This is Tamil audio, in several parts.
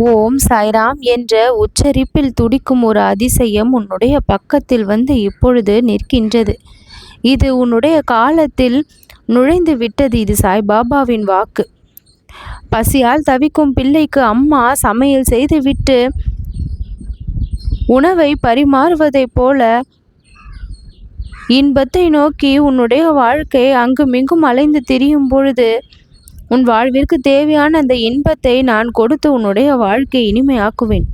ஓம் சாய்ராம் என்ற உச்சரிப்பில் துடிக்கும் ஒரு அதிசயம் உன்னுடைய பக்கத்தில் வந்து இப்பொழுது நிற்கின்றது. இது உன்னுடைய காலத்தில் நுழைந்து விட்டது. இது சாய்பாபாவின் வாக்கு. பசியால் தவிக்கும் பிள்ளைக்கு அம்மா சமையல் செய்துவிட்டு உணவை பரிமாறுவதைப் போல இன்பத்தை நோக்கி உன்னுடைய வாழ்க்கை அங்குமிங்கும் அலைந்து திரியும் பொழுது உன் வாழ்விற்கு தேவையான அந்த இன்பத்தை நான் கொடுத்து உன்னுடைய வாழ்க்கையை இனிமையாக்குவேன்.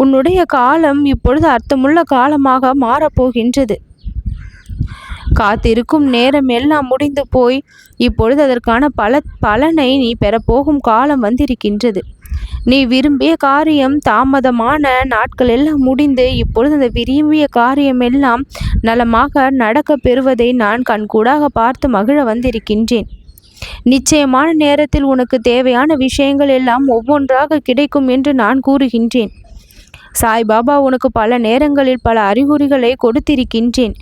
உன்னுடைய காலம் இப்பொழுது அர்த்தமுள்ள காலமாக மாறப்போகின்றது. காத்திருக்கும் நேரம் எல்லாம் முடிந்து போய் இப்பொழுது அதற்கான பலனை நீ பெறப்போகும் காலம் வந்திருக்கின்றது. நீ விரும்பிய காரியம் தாமதமான நாட்கள் எல்லாம் முடிந்து இப்பொழுது அந்த விரும்பிய காரியம் எல்லாம் நலமாக நடக்க பெறுவதை நான் கண்கூடாக பார்த்து மகிழ வந்திருக்கின்றேன். நிச்சயமான நேரத்தில் உனக்கு தேவையான விஷயங்கள் எல்லாம் ஒவ்வொன்றாக கிடைக்கும் என்று நான் கூறுகின்றேன். சாய்பாபா உனக்கு பல நேரங்களில் பல அறிகுறிகளை கொடுத்திருக்கின்றேன்.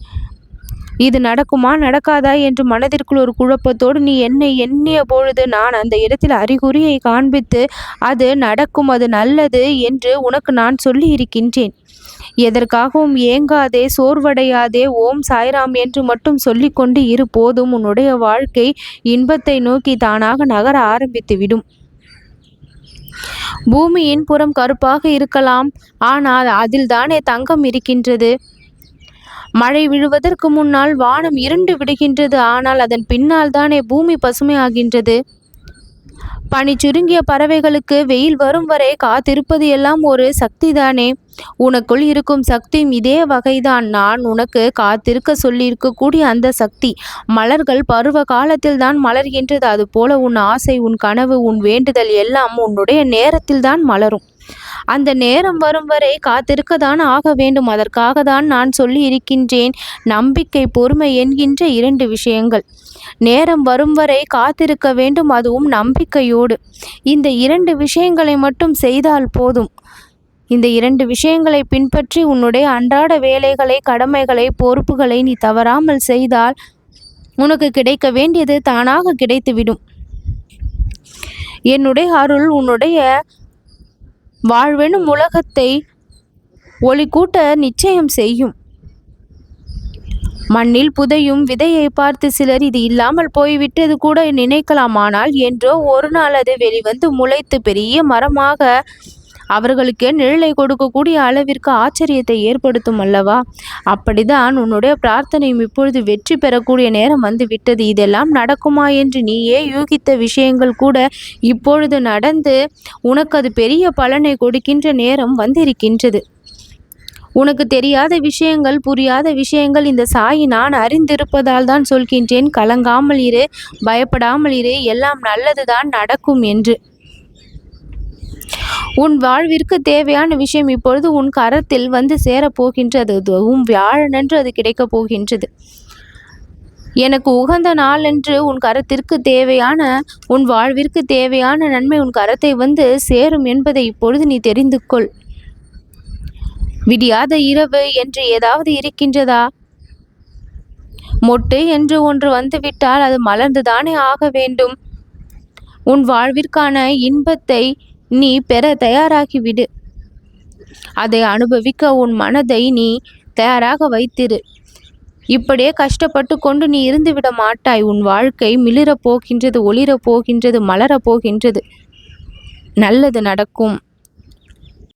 இது நடக்குமா நடக்காதா என்று மனதிற்குள் ஒரு குழப்பத்தோடு நீ என்னை எண்ணிய பொழுது நான் அந்த இடத்தில் அறிகுறியை காண்பித்து அது நடக்கும், அது நல்லது என்று உனக்கு நான் சொல்லி இருக்கின்றேன். எதற்காகவும் ஏங்காதே, சோர்வடையாதே, ஓம் சாய்ராம் என்று மட்டும் சொல்லிக்கொண்டு இரு. போதும், உன்னுடைய வாழ்க்கை இன்பத்தை நோக்கி தானாக நகர ஆரம்பித்துவிடும். பூமியின் புறம் கருப்பாக இருக்கலாம், ஆனால் அதில் தானே தங்கம் இருக்கின்றது. மழை விழுவதற்கு முன்னால் வானம் இருண்டு விடுகின்றது, ஆனால் அதன் பின்னால் தானே பூமி பசுமையாகின்றது. பனி சுருங்கிய பறவைகளுக்கு வெயில் வரும் வரை காத்திருப்பது எல்லாம் ஒரு சக்தி தானே. உனக்குள் இருக்கும் சக்தியும் இதே வகைதான். நான் உனக்கு காத்திருக்க சொல்லி இருக்கக்கூடிய அந்த சக்தி. மலர்கள் பருவ காலத்தில் தான் மலர்கின்றது. அதுபோல உன் ஆசை, உன் கனவு, உன் வேண்டுதல் எல்லாம் உன்னுடைய நேரத்தில் தான் மலரும். அந்த நேரம் வரும் வரை காத்திருக்கத்தான் ஆக வேண்டும். அதற்காக தான் நான் சொல்லி இருக்கின்றேன், நம்பிக்கை, பொறுமை என்கின்ற 2 விஷயங்கள். நேரம் வரும் வரை காத்திருக்க வேண்டும், அதுவும் நம்பிக்கையோடு. இந்த 2 விஷயங்களை மட்டும் செய்தால் போதும். இந்த 2 விஷயங்களை பின்பற்றி உன்னுடைய அன்றாட வேலைகளை, கடமைகளை, பொறுப்புகளை நீ தவறாமல் செய்தால் உனக்கு கிடைக்க வேண்டியது தானாக கிடைத்துவிடும். என்னுடைய அருள் உன்னுடைய வாழ்வெனும் உலகத்தை ஒளி கூட்ட நிச்சயம் செய்யும். மண்ணில் புதையும் விதையை பார்த்து சிலர் இது இல்லாமல் போய்விட்டது கூட நினைக்கலாம். ஆனால் என்றோ ஒரு நாள் அது வெளிவந்து முளைத்து பெரிய மரமாக அவர்களுக்கு நிழலை கொடுக்கக்கூடிய அளவிற்கு ஆச்சரியத்தை ஏற்படுத்தும் அல்லவா? அப்படிதான் உன்னுடைய பிரார்த்தனையும் இப்பொழுது வெற்றி பெறக்கூடிய நேரம் வந்து விட்டது. இதெல்லாம் நடக்குமா என்று நீயே யூகித்த விஷயங்கள் கூட இப்பொழுது நடந்து உனக்கு அது பெரிய பலனை கொடுக்கின்ற நேரம் வந்திருக்கின்றது. உனக்கு தெரியாத விஷயங்கள், புரியாத விஷயங்கள் இந்த சாயி நான் அறிந்திருப்பதால் தான் சொல்கின்றேன். கலங்காமல் இரு, பயப்படாமல் இரு, எல்லாம் நல்லதுதான் நடக்கும் என்று. உன் வாழ்விற்கு தேவையான விஷயம் இப்பொழுது உன் கரத்தில் வந்து சேரப்போகின்றது. அதுவும் வியாழனன்று அது கிடைக்கப் போகின்றது. எனக்கு உகந்த நாளன்று உன் கரத்திற்கு தேவையான, உன் வாழ்விற்கு தேவையான நன்மை உன் கரத்தை வந்து சேரும் என்பதை இப்பொழுது நீ தெரிந்து கொள். விடியாத இரவு என்று ஏதாவது இருக்கின்றதா? மொட்டு என்று ஒன்று வந்துவிட்டால் அது மலர்ந்துதானே ஆக வேண்டும். உன் வாழ்விற்கான இன்பத்தை நீ பெற தயாராகிவிடு. அதை அனுபவிக்க உன் மனதை நீ தயாராக வைத்திரு. இப்படியே கஷ்டப்பட்டு கொண்டு நீ இருந்துவிட மாட்டாய். உன் வாழ்க்கை மிளிரப் போகின்றது, ஒளிரப் போகின்றது, மலரப் போகின்றது. நல்லது நடக்கும்.